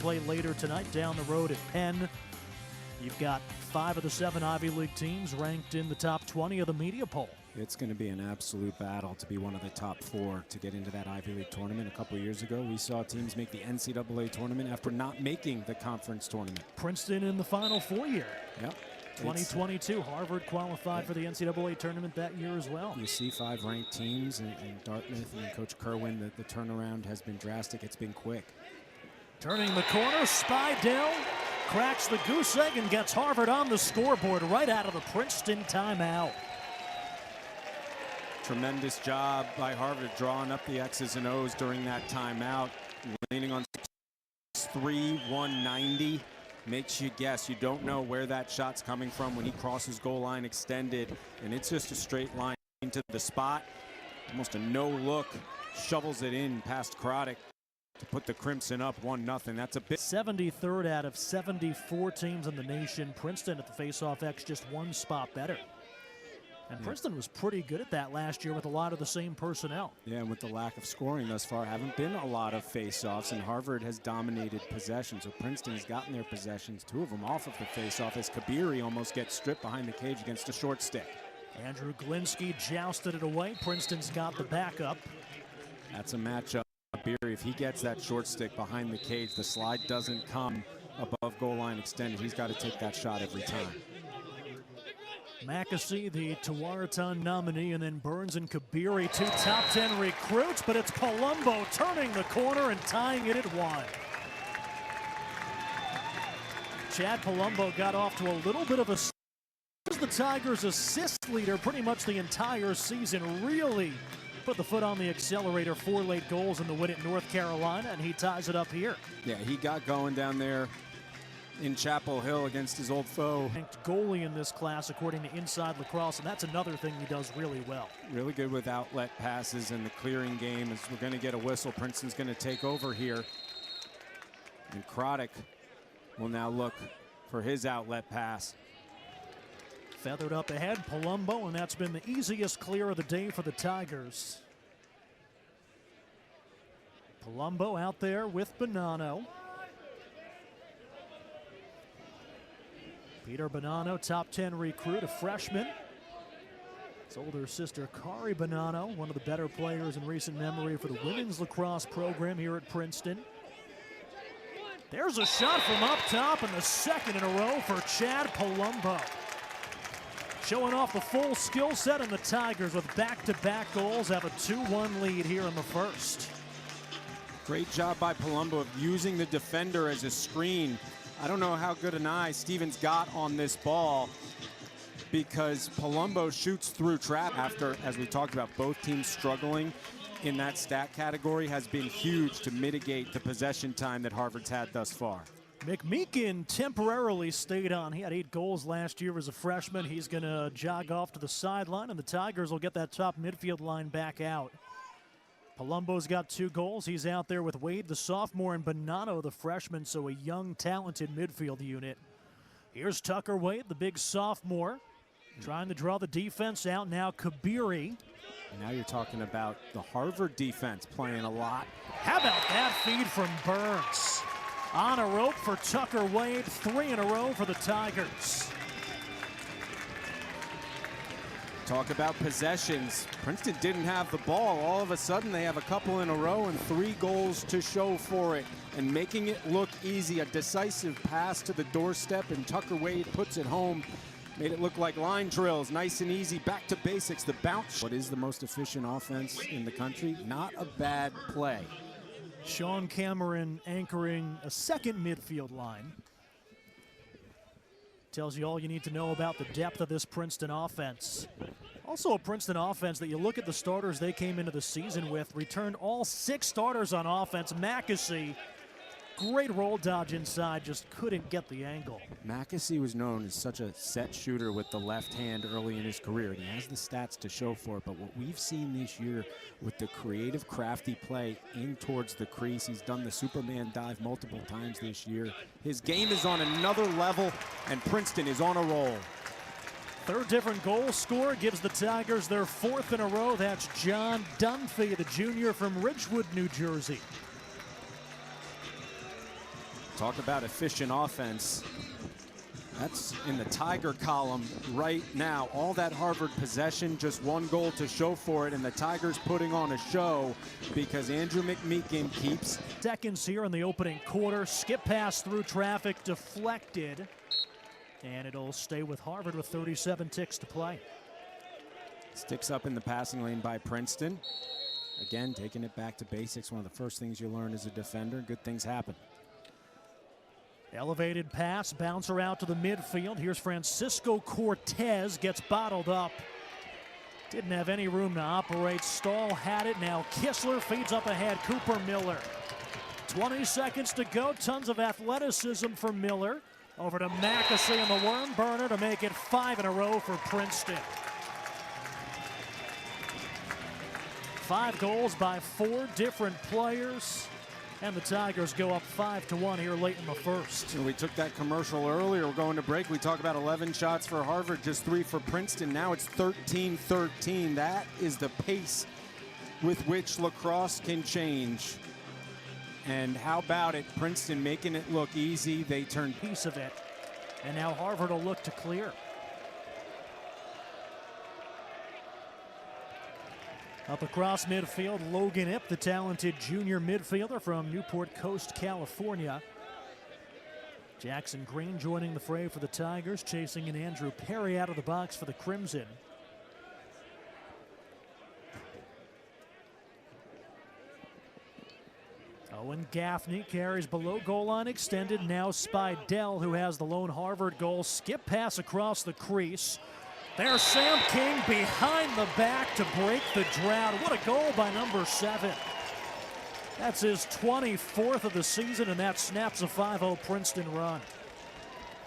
play later tonight down the road at Penn. You've got 5 of the 7 Ivy League teams ranked in the top 20 of the media poll. It's going to be an absolute battle to be one of the top 4 to get into that Ivy League tournament. A couple of years ago, we saw teams make the NCAA tournament after not making the conference tournament. Princeton in the Final Four year. Yep. 2022, Harvard qualified for the NCAA tournament that year as well. You see 5 ranked teams, and Dartmouth and Coach Kerwin, the turnaround has been drastic. It's been quick. Turning the corner, Spidell cracks the goose egg and gets Harvard on the scoreboard right out of the Princeton timeout. Tremendous job by Harvard drawing up the X's and O's during that timeout. Leaning on 3, 190. Makes you guess. You don't know where that shot's coming from when he crosses goal line extended, and it's just a straight line to the spot. Almost a no-look. Shovels it in past Croddick to put the Crimson up 1-0. That's a bit. 73rd out of 74 teams in the nation. Princeton at the face-off X just 1 spot better. And Princeton was pretty good at that last year with a lot of the same personnel. Yeah, and with the lack of scoring thus far, haven't been a lot of face-offs, and Harvard has dominated possession. So Princeton has gotten their possessions, 2 of them off of the face-off, as Kabiri almost gets stripped behind the cage against a short stick. Andrew Glinsky jousted it away. Princeton's got the backup. That's a matchup. Kabiri, if he gets that short stick behind the cage, the slide doesn't come above goal line extended. He's got to take that shot every time. Mackesy, the Tewaaraton nominee, and then Burns and Kabiri, 2 top 10 recruits, but it's Palumbo turning the corner and tying it at 1. Chad Palumbo got off to a little bit of a start. He was the Tigers' assist leader pretty much the entire season. Really put the foot on the accelerator, 4 late goals in the win at North Carolina, and he ties it up here. Yeah, he got going down there in Chapel Hill against his old foe. Ranked goalie in this class according to Inside Lacrosse, and that's another thing he does really well. Really good with outlet passes and the clearing game. As we're going to get a whistle, Princeton's going to take over here. And Croddick will now look for his outlet pass. Feathered up ahead, Palumbo, and that's been the easiest clear of the day for the Tigers. Palumbo out there with Bonanno. Peter Bonanno, top 10 recruit, a freshman. His older sister, Kari Bonanno, one of the better players in recent memory for the women's lacrosse program here at Princeton. There's a shot from up top, and the second in a row for Chad Palumbo. Showing off the full skill set, and the Tigers with back-to-back goals have a 2-1 lead here in the first. Great job by Palumbo of using the defender as a screen. I don't know how good an eye Stevens got on this ball, because Palumbo shoots through trap after, as we talked about, both teams struggling in that stat category has been huge to mitigate the possession time that Harvard's had thus far. McMeekin temporarily stayed on. He had 8 goals last year as a freshman. He's going to jog off to the sideline, and the Tigers will get that top midfield line back out. Palumbo's got 2 goals. He's out there with Wade, the sophomore, and Bonanno, the freshman, so a young, talented midfield unit. Here's Tucker Wade, the big sophomore, trying to draw the defense out. Now Kabiri. Now you're talking about the Harvard defense playing a lot. How about that feed from Burns? On a rope for Tucker Wade, 3 in a row for the Tigers. Talk about possessions. Princeton didn't have the ball. All of a sudden, they have a couple in a row and 3 goals to show for it. And making it look easy, a decisive pass to the doorstep, and Tucker Wade puts it home. Made it look like line drills, nice and easy, back to basics, the bounce. What is the most efficient offense in the country? Not a bad play. Sean Cameron anchoring a second midfield line. Tells you all you need to know about the depth of this Princeton offense. Also a Princeton offense that you look at the starters they came into the season with, returned all 6 starters on offense. Mackesy, great roll dodge inside, just couldn't get the angle. Mackesy was known as such a set shooter with the left hand early in his career, and he has the stats to show for it. But what we've seen this year with the creative, crafty play in towards the crease, he's done the Superman dive multiple times this year. His game is on another level, and Princeton is on a roll. 3rd different goal scorer gives the Tigers their 4th in a row. That's John Dunphy, the junior from Ridgewood, New Jersey. Talk about efficient offense. That's in the Tiger column right now. All that Harvard possession, just one goal to show for it, and the Tigers putting on a show because Andrew McMeekin keeps. Seconds here in the opening quarter. Skip pass through traffic, deflected. And it'll stay with Harvard with 37 ticks to play. Sticks up in the passing lane by Princeton. Again, taking it back to basics. One of the first things you learn as a defender. Good things happen. Elevated pass, bouncer out to the midfield. Here's Francisco Cortez, gets bottled up. Didn't have any room to operate. Stahl had it. Now Kistler feeds up ahead. Cooper Miller. 20 seconds to go. Tons of athleticism for Miller. Over to Mackesy and the worm burner to make it 5 in a row for Princeton. 5 goals by 4 different players. And the Tigers go up 5-1 here late in the first. We took that commercial earlier. We're going to break. We talk about 11 shots for Harvard, just 3 for Princeton. Now it's 13-13. That is the pace with which lacrosse can change. And how about it? Princeton making it look easy. They turned piece of it. And now Harvard will look to clear. Up across midfield, Logan Ip, the talented junior midfielder from Newport Coast, California. Jackson Green joining the fray for the Tigers, chasing in Andrew Perry out of the box for the Crimson. Owen Gaffney carries below goal line extended. Now Spidell, who has the lone Harvard goal. Skip pass across the crease. There's Sam King behind the back to break the drought. What a goal by number 7. That's his 24th of the season, and that snaps a 5-0 Princeton run.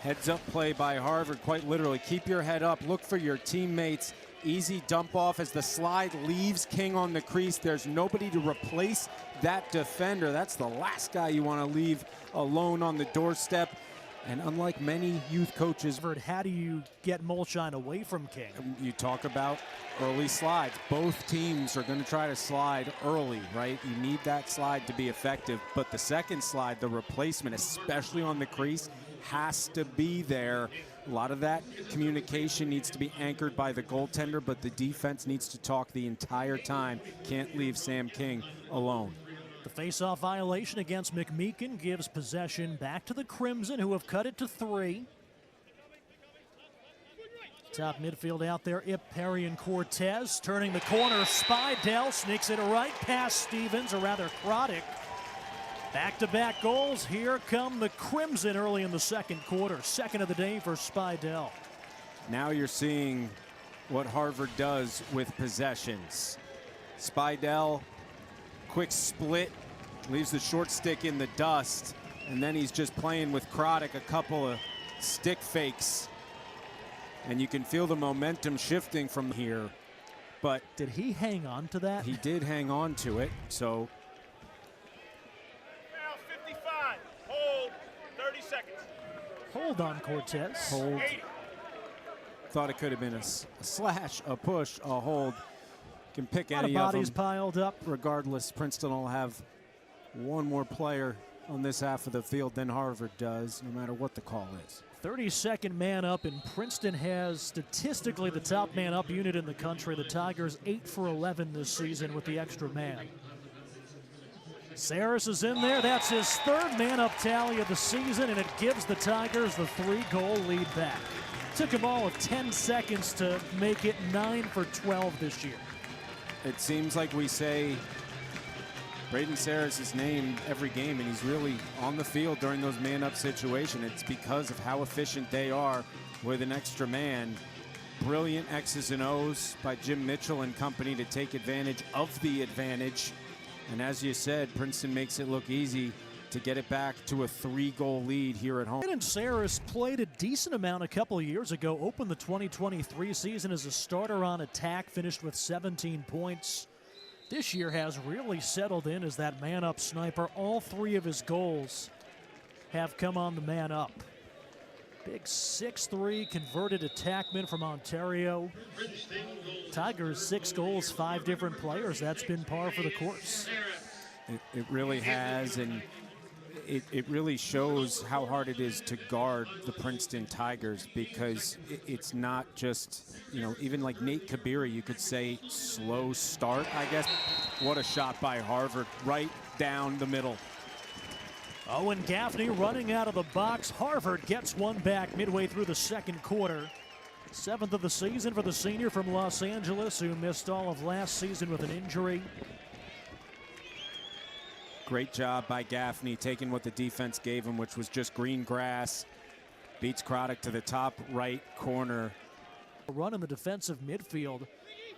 Heads up play by Harvard, quite literally. Keep your head up, look for your teammates. Easy dump off as the slide leaves King on the crease. There's nobody to replace that defender. That's the last guy you want to leave alone on the doorstep. And unlike many youth coaches, how do you get Molshine away from King? You talk about early slides. Both teams are going to try to slide early, right? You need that slide to be effective. But the second slide, the replacement, especially on the crease, has to be there. A lot of that communication needs to be anchored by the goaltender, but the defense needs to talk the entire time. Can't leave Sam King alone. The face-off violation against McMeekin gives possession back to the Crimson, who have cut it to 3. Top midfield out there, Ip, Perry, and Cortez. Turning the corner, Spidell sneaks it right past Stevens, or rather Krodic. Back-to-back goals. Here come the Crimson early in the second quarter. Second of the day for Spidell. Now you're seeing what Harvard does with possessions. Spidell, quick split, leaves the short stick in the dust, and then he's just playing with Krodic, a couple of stick fakes. And you can feel the momentum shifting from here. But did he hang on to that? He did hang on to it, so. Now 55, hold, 30 seconds. Hold on, Cortez. Hold. Thought it could have been a slash, a push, a hold. Can pick any of them. Bodies piled up. Regardless, Princeton will have one more player on this half of the field than Harvard does, no matter what the call is. 32nd man up, and Princeton has statistically the top man up unit in the country. The Tigers 8 for 11 this season with the extra man. Saris is in there. That's his 3rd man up tally of the season, and it gives the Tigers the 3-goal lead back. Took them all of 10 seconds to make it 9 for 12 this year. It seems like we say Braden Saris' name every game, and he's really on the field during those man-up situations. It's because of how efficient they are with an extra man. Brilliant X's and O's by Jim Mitchell and company to take advantage of the advantage. And as you said, Princeton makes it look easy to get it back to a 3-goal lead here at home. And Saris played a decent amount a couple of years ago, opened the 2023 season as a starter on attack, finished with 17 points. This year has really settled in as that man-up sniper. All 3 of his goals have come on the man-up. Big 6'3" converted attackman from Ontario. Tigers 6 goals, 5 different players. That's been par for the course. It really has, and it really shows how hard it is to guard the Princeton Tigers, because it's not just, you know, even like Nate Kabiri, you could say slow start, I guess. What a shot by Harvard, right down the middle. Owen Gaffney running out of the box. Harvard gets one back midway through the second quarter. 7th of the season for the senior from Los Angeles, who missed all of last season with an injury. Great job by Gaffney, taking what the defense gave him, which was just green grass. Beats Craddock to the top right corner. A run in the defensive midfield.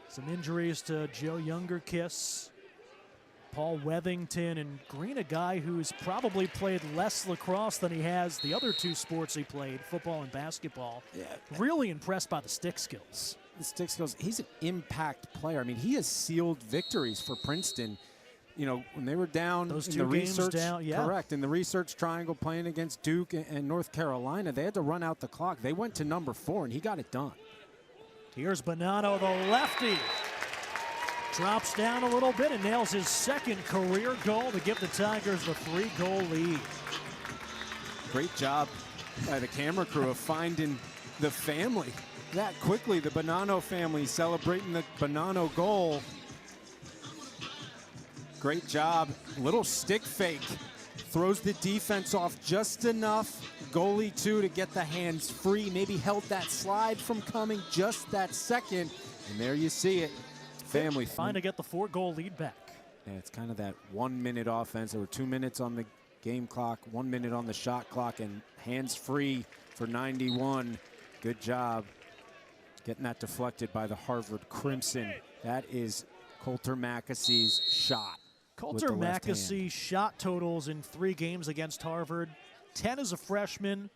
Some injuries to Joe Youngerkiss, Paul Wethington, and Green, a guy who's probably played less lacrosse than he has the other two sports he played, football and basketball. Yeah. Really impressed by the stick skills. The stick skills, he's an impact player. I mean, he has sealed victories for Princeton. You know, when they were down those in two the games research, down, yeah. Correct, in the research triangle playing against Duke and North Carolina, they had to run out the clock. They went to number 4, and he got it done. Here's Bonanno, the lefty. Drops down a little bit and nails his second career goal to give the Tigers the 3-goal lead. Great job by the camera crew of finding the family that quickly. The Bonanno family celebrating the Bonanno goal. Great job. Little stick fake. Throws the defense off just enough. Goalie, too, to get the hands free. Maybe held that slide from coming just that second. And there you see it. Family. Trying to get the 4-goal lead back. Yeah, it's kind of that 1-minute offense. There were 2 minutes on the game clock, 1 minute on the shot clock, and hands free for 91. Good job getting that deflected by the Harvard Crimson. That is Coulter Mackessy's shot. Coulter Mackessy shot totals in 3 games against Harvard. 10 as a freshman,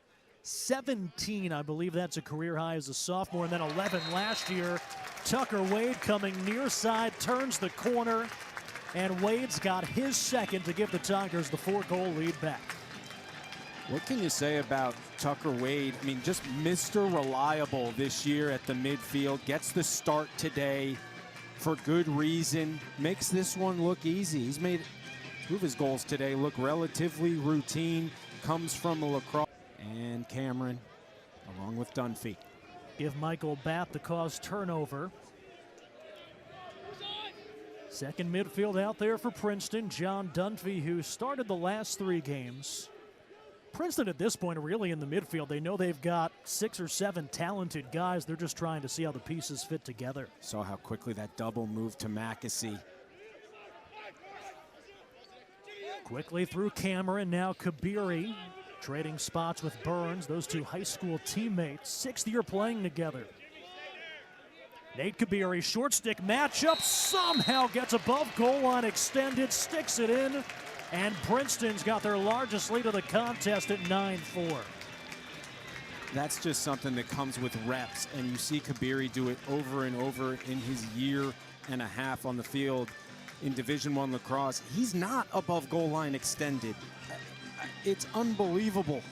17, I believe that's a career high as a sophomore, and then 11 last year. Tucker Wade coming near side, turns the corner, and Wade's got his second to give the Tigers the 4-goal lead back. What can you say about Tucker Wade? I mean, just Mr. Reliable this year at the midfield. Gets the start today for good reason. Makes this one look easy. He's made 2 of his goals today look relatively routine. Comes from a lacrosse. And Cameron, along with Dunphy. Give Michael Bath the cause turnover. Second midfield out there for Princeton. John Dunphy, who started the last 3 games. Princeton at this point are really in the midfield. They know they've got 6 or 7 talented guys. They're just trying to see how the pieces fit together. Saw how quickly that double moved to Mackessy. Quickly through Cameron, now Kabiri. Trading spots with Burns, those 2 high school teammates, 6th year playing together. Nate Kabiri, short stick matchup, somehow gets above goal line extended, sticks it in, and Princeton's got their largest lead of the contest at 9-4. That's just something that comes with reps, and you see Kabiri do it over and over in his year and a half on the field in Division I lacrosse. He's not above goal line extended. It's unbelievable.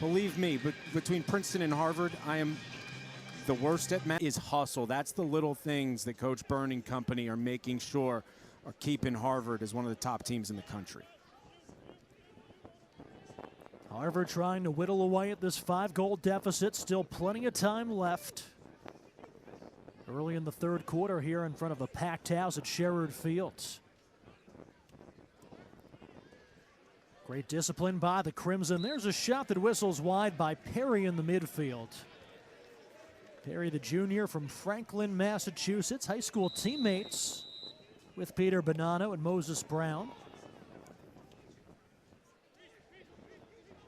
Believe me, but between Princeton and Harvard, I am the worst at is hustle. That's the little things that Coach Byrne and company are making sure are keeping Harvard as one of the top teams in the country. Harvard trying to whittle away at this 5-goal deficit. Still plenty of time left. Early in the 3rd quarter here in front of a packed house at Sherrod Fields. Great discipline by the Crimson. There's a shot that whistles wide by Perry in the midfield. Perry, the junior from Franklin, Massachusetts. High school teammates with Peter Bonanno and Moses Brown.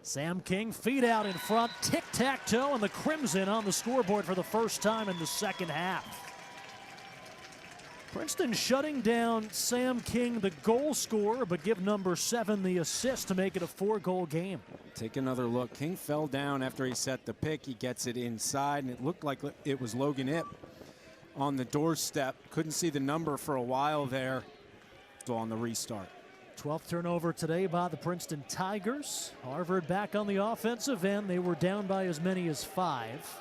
Sam King, feet out in front, tic-tac-toe, and the Crimson on the scoreboard for the first time in the second half. Princeton shutting down Sam King, the goal scorer, but give number 7 the assist to make it a 4-goal game. Take another look. King fell down after he set the pick. He gets it inside, and it looked like it was Logan Ip on the doorstep. Couldn't see the number for a while there. On the restart. 12th turnover today by the Princeton Tigers. Harvard back on the offensive end. They were down by as many as 5.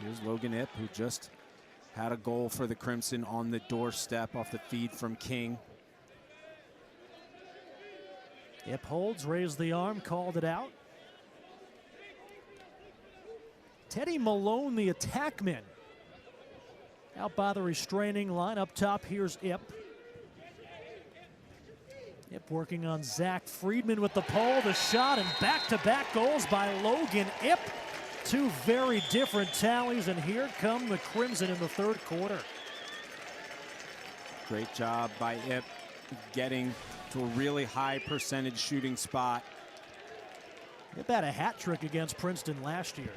Here's Logan Ip, who just had a goal for the Crimson on the doorstep off the feed from King. Ip holds, raised the arm, called it out. Teddy Malone, the attackman, out by the restraining line. Up top, here's Ip. Ip working on Zach Friedman with the pole, the shot, and back-to-back goals by Logan Ip. Two very different tallies, and here come the Crimson in the third quarter. Great job by Ip getting to a really high percentage shooting spot. Ip had a hat trick against Princeton last year.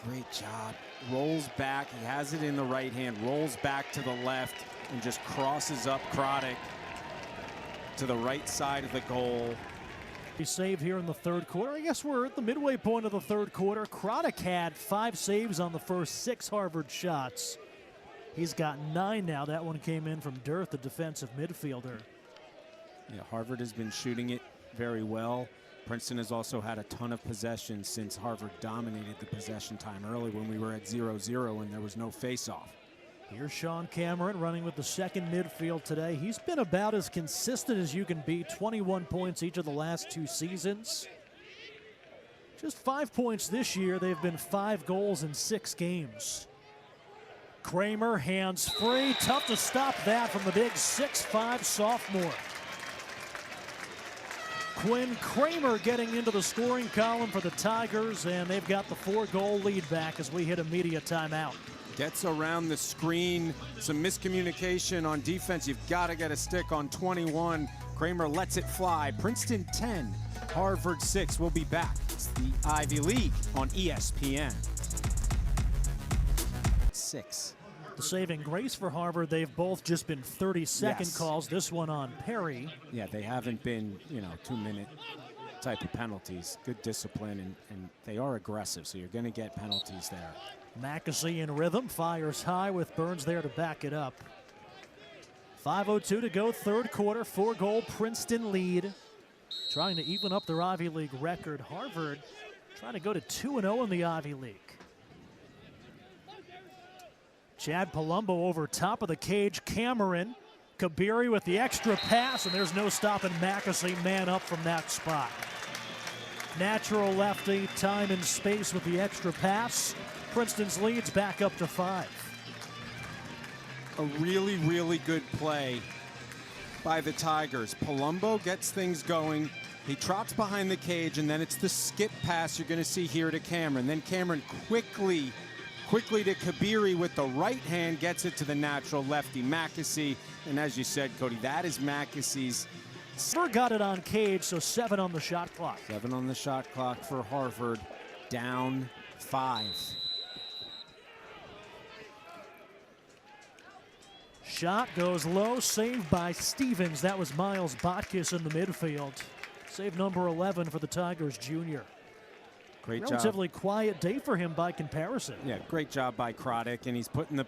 Great job. Rolls back. He has it in the right hand. Rolls back to the left and just crosses up Croddick to the right side of the goal. He saved here in the third quarter. I guess we're at the midway point of the third quarter. Croddick had 5 saves on the first 6 Harvard shots. He's got 9 now. That one came in from Dirth, the defensive midfielder. Yeah, Harvard has been shooting it very well. Princeton has also had a ton of possession since Harvard dominated the possession time early when we were at 0-0 and there was no face-off. Here's Sean Cameron running with the second midfield today. He's been about as consistent as you can be, 21 points each of the last 2 seasons. Just 5 points this year. They've been 5 goals in 6 games. Kramer, hands free. Tough to stop that from the big 6'5" sophomore. Quinn Kramer getting into the scoring column for the Tigers, and they've got the 4-goal lead back as we hit a media timeout. Gets around the screen, some miscommunication on defense. You've got to get a stick on 21. Kramer lets it fly. Princeton 10, Harvard 6. We'll be back. It's the Ivy League on ESPN. 6. The saving grace for Harvard, they've both just been 30-second calls. This one on Perry. Yeah, they haven't been, 2-minute type of penalties. Good discipline, and they are aggressive, so you're going to get penalties there. Mackesy in rhythm, fires high with Burns there to back it up. 5:02 to go, third quarter, 4-goal Princeton lead. Trying to even up their Ivy League record. Harvard trying to go to 2-0 in the Ivy League. Chad Palumbo over top of the cage. Cameron, Kabiri with the extra pass, and there's no stopping Mackesy, man up from that spot. Natural lefty, time and space with the extra pass. Princeton's leads back up to 5. A really, really good play by the Tigers. Palumbo gets things going. He trots behind the cage, and then it's the skip pass you're going to see here to Cameron. Then Cameron quickly to Kabiri with the right hand, gets it to the natural lefty, Mackesy. And as you said, Cody, that is Mackesy's. Got it on cage, so 7 on the shot clock. 7 on the shot clock for Harvard, down 5. Shot goes low, saved by Stevens. That was Miles Botkus in the midfield. Save number 11 for the Tigers junior. Great job. Relatively quiet day for him by comparison. Yeah, great job by Croddick, and he's put in the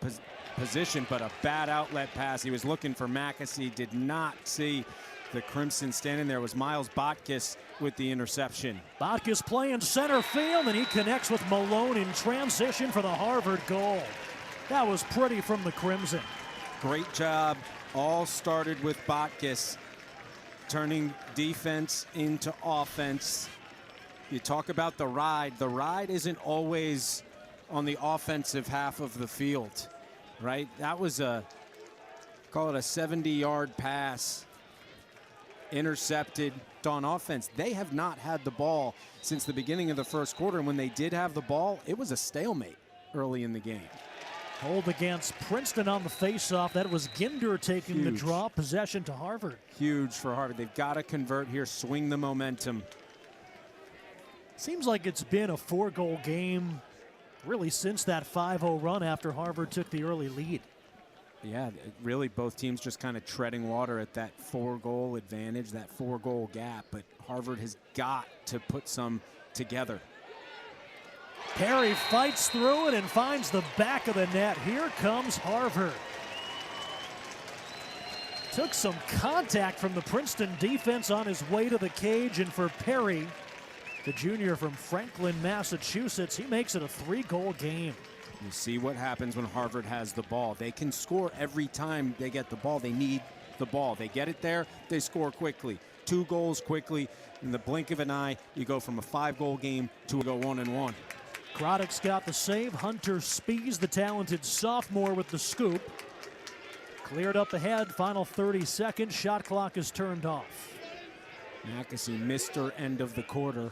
position, but a bad outlet pass. He was looking for Mackesy, did not see the Crimson standing there. It was Miles Botkus with the interception. Botkus playing center field, and he connects with Malone in transition for the Harvard goal. That was pretty from the Crimson. Great job. All started with Botkus turning defense into offense. You talk about the ride. The ride isn't always on the offensive half of the field, right? That was call it a 70-yard pass, intercepted on offense. They have not had the ball since the beginning of the first quarter, and when they did have the ball, it was a stalemate early in the game. Hold against Princeton on the faceoff. That was Ginder taking the draw. Possession to Harvard. Huge for Harvard. They've got to convert here, swing the momentum. Seems like it's been a 4-goal game really since that 5-0 run after Harvard took the early lead. Yeah, really both teams just kind of treading water at that 4-goal advantage, that 4-goal gap, but Harvard has got to put some together. Perry fights through it and finds the back of the net. Here comes Harvard. Took some contact from the Princeton defense on his way to the cage, and for Perry, the junior from Franklin, Massachusetts, he makes it a 3-goal game. You see what happens when Harvard has the ball. They can score every time they get the ball. They need the ball. They get it there, they score quickly. 2 goals quickly. In the blink of an eye, you go from a 5-goal game to a 1-1. Craddock's got the save. Hunter Spees, the talented sophomore, with the scoop. Cleared up ahead. Final 30 seconds. Shot clock is turned off. Mackesy missed her end of the quarter.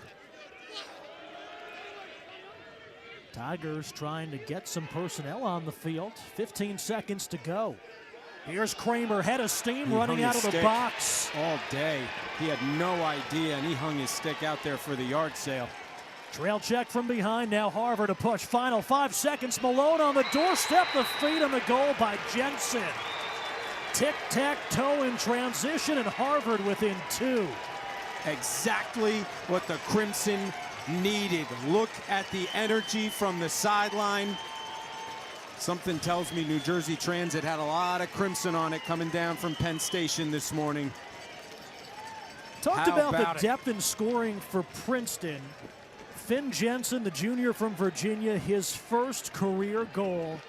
Tigers trying to get some personnel on the field. 15 seconds to go. Here's Kramer, head of steam, running out of the box. All day. He had no idea, and he hung his stick out there for the yard sale. Trail check from behind. Now Harvard to push. Final 5 seconds. Malone on the doorstep. The feed on the goal by Jensen. Tic-tac-toe in transition, and Harvard within 2. Exactly what the Crimson needed. Look at the energy from the sideline. Something tells me New Jersey Transit had a lot of crimson on it coming down from Penn Station this morning. Talked about the depth in scoring for Princeton. Finn Jensen, the junior from Virginia, his first career goal.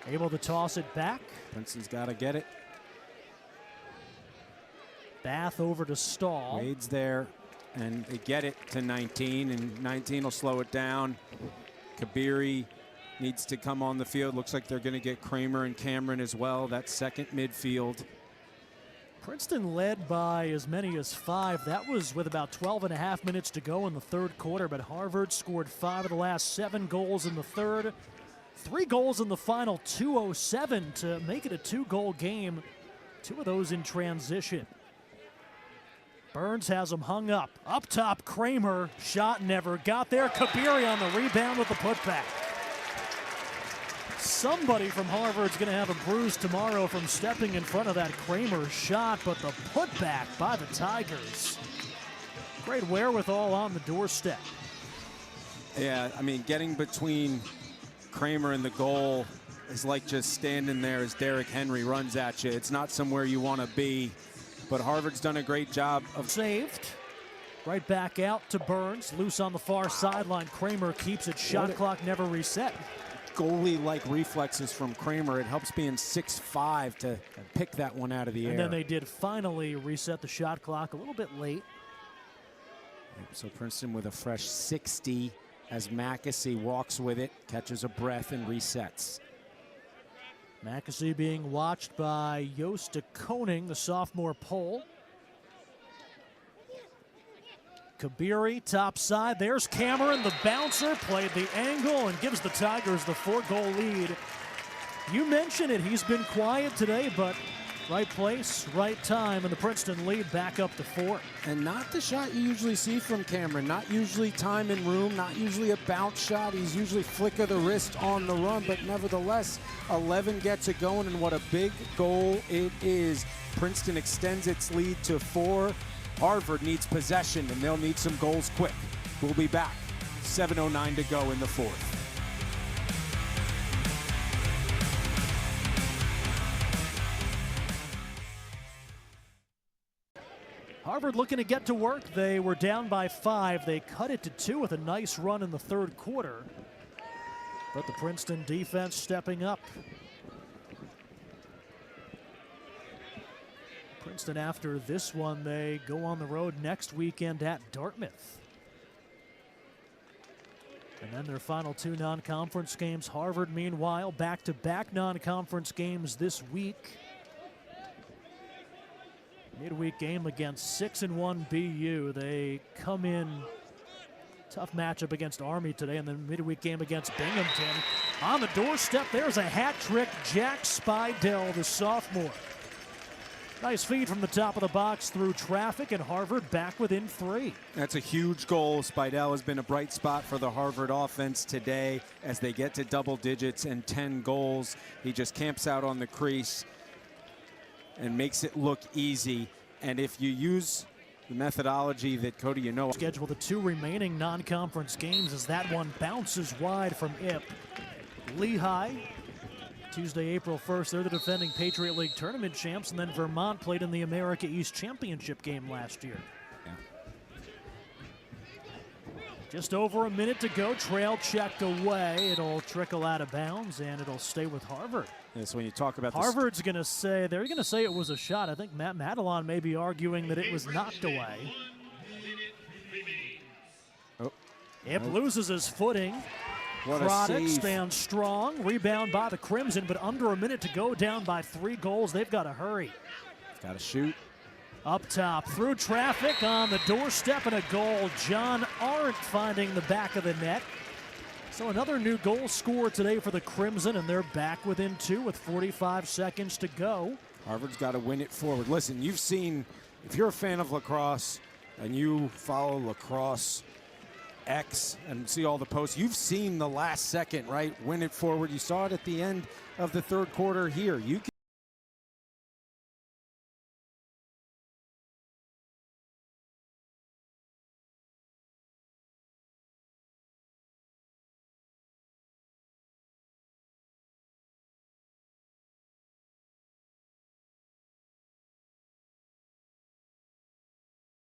Able to toss it back. Princeton's got to get it. Bath over to Stahl. Wade's there, and they get it to 19, and 19 will slow it down. Kabiri needs to come on the field. Looks like they're going to get Kramer and Cameron as well. That second midfield. Princeton led by as many as 5. That was with about 12.5 minutes to go in the third quarter, but Harvard scored 5 of the last 7 goals in the third. 3 goals in the final 2:07 to make it a 2-goal game. 2 of those in transition. Burns has him hung up. Up top, Kramer. Shot never got there. Kabiri on the rebound with the putback. Somebody from Harvard's going to have a bruise tomorrow from stepping in front of that Kramer shot, but the putback by the Tigers. Great wherewithal on the doorstep. Yeah, I mean, getting between Kramer and the goal is like just standing there as Derrick Henry runs at you. It's not somewhere you want to be, but Harvard's done a great job of saved. Right back out to Burns, loose on the far sideline. Kramer keeps it. Shot clock never reset. Goalie-like reflexes from Kramer. It helps being 6'5" to pick that one out of the air. And then they did finally reset the shot clock a little bit late. So Princeton with a fresh 60 as Mackesy walks with it, catches a breath, and resets. Mackesy being watched by Joost de Koning, the sophomore Pole. Kabiri, top side. There's Cameron, the bouncer, played the angle and gives the Tigers the 4-goal lead. You mentioned it, he's been quiet today, but right place, right time, and the Princeton lead back up to 4. And not the shot you usually see from Cameron. Not usually time and room, not usually a bounce shot. He's usually flick of the wrist on the run, but nevertheless, 11 gets it going, and what a big goal it is. Princeton extends its lead to 4. Harvard needs possession, and they'll need some goals quick. We'll be back. 7:09 to go in the 4th. Harvard looking to get to work. They were down by 5. They cut it to 2 with a nice run in the third quarter. But the Princeton defense stepping up. Princeton, after this one, they go on the road next weekend at Dartmouth. And then their final 2 non-conference games. Harvard, meanwhile, back-to-back non-conference games this week. Midweek game against 6-1 BU. They come in tough matchup against Army today, and then midweek game against Binghamton. On the doorstep, there's a hat trick. Jack Spidell, the sophomore. Nice feed from the top of the box through traffic, and Harvard back within 3. That's a huge goal. Spidell has been a bright spot for the Harvard offense today as they get to double digits and 10 goals. He just camps out on the crease and makes it look easy. And if you use the methodology that Cody, schedule the 2 remaining non-conference games as that one bounces wide from Ip. Lehigh, Tuesday, April 1st, they're the defending Patriot League tournament champs, and then Vermont played in the America East Championship game last year. Yeah. Just over a minute to go. Trail checked away. It'll trickle out of bounds, and it'll stay with Harvard. Yes, when you talk about Harvard's going to say, they're going to say it was a shot. I think Matt Madelon may be arguing that it was knocked away. Ip loses his footing. Croddick stands strong. Rebound by the Crimson, but under a minute to go, down by 3 goals. They've got to hurry. Got to shoot. Up top, through traffic, on the doorstep, and a goal. John Arndt finding the back of the net. So another new goal scored today for the Crimson, and they're back within 2 with 45 seconds to go. Harvard's got to win it forward. Listen, you've seen, if you're a fan of lacrosse and you follow Lacrosse X and see all the posts, you've seen the last second, right? Win it forward. You saw it at the end of the third quarter here. You can